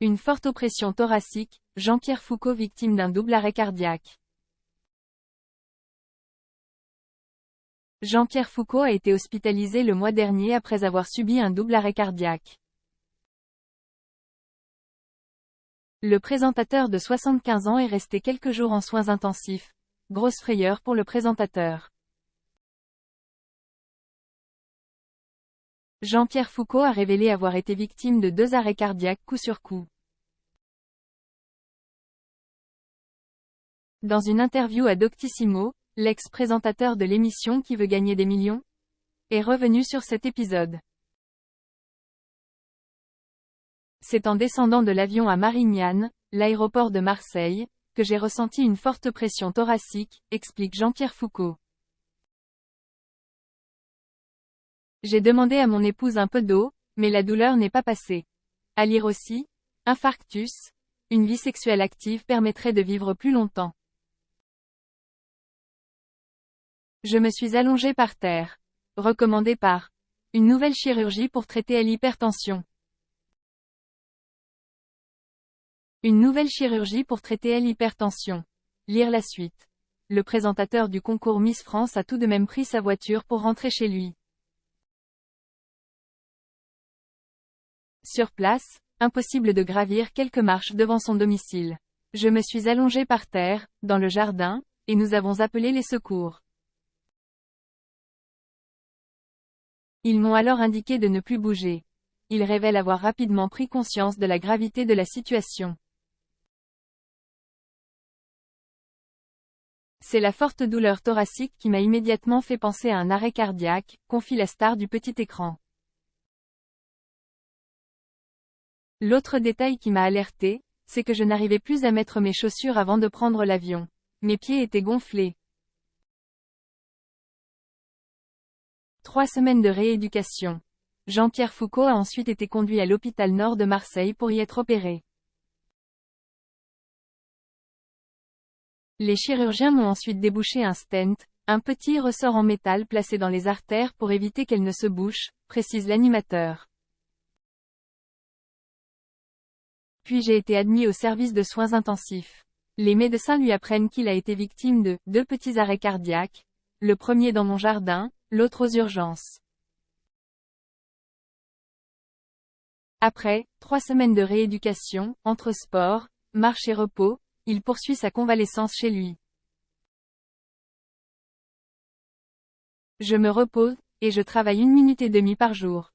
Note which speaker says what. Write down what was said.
Speaker 1: Une forte oppression thoracique, Jean-Pierre Foucault victime d'un double arrêt cardiaque. Jean-Pierre Foucault a été hospitalisé le mois dernier après avoir subi un double arrêt cardiaque. Le présentateur de 75 ans est resté quelques jours en soins intensifs. Grosse frayeur pour le présentateur. Jean-Pierre Foucault a révélé avoir été victime de 2 arrêts cardiaques coup sur coup. Dans une interview à Doctissimo, l'ex-présentateur de l'émission Qui veut gagner des millions est revenu sur cet épisode. C'est en descendant de l'avion à Marignane, l'aéroport de Marseille, que j'ai ressenti une forte pression thoracique, explique Jean-Pierre Foucault. J'ai demandé à mon épouse un peu d'eau, mais la douleur n'est pas passée. À lire aussi, infarctus, une vie sexuelle active permettrait de vivre plus longtemps. Je me suis allongé par terre. Recommandé par une nouvelle chirurgie pour traiter l'hypertension. Une nouvelle chirurgie pour traiter l'hypertension. Lire la suite. Le présentateur du concours Miss France a tout de même pris sa voiture pour rentrer chez lui. Sur place, impossible de gravir quelques marches devant son domicile. Je me suis allongé par terre, dans le jardin, et nous avons appelé les secours. Ils m'ont alors indiqué de ne plus bouger. Il révèle avoir rapidement pris conscience de la gravité de la situation. C'est la forte douleur thoracique qui m'a immédiatement fait penser à un arrêt cardiaque, confie la star du petit écran. L'autre détail qui m'a alerté, c'est que je n'arrivais plus à mettre mes chaussures avant de prendre l'avion. Mes pieds étaient gonflés. 3 semaines de rééducation. Jean-Pierre Foucault a ensuite été conduit à l'hôpital Nord de Marseille pour y être opéré. Les chirurgiens m'ont ensuite débouché un stent, un petit ressort en métal placé dans les artères pour éviter qu'elles ne se bouchent, précise l'animateur. Puis j'ai été admis au service de soins intensifs. Les médecins lui apprennent qu'il a été victime de 2 petits arrêts cardiaques, le premier dans mon jardin, l'autre aux urgences. Après 3 semaines de rééducation, entre sport, marche et repos, il poursuit sa convalescence chez lui. Je me repose, et je travaille 1 minute et demie par jour.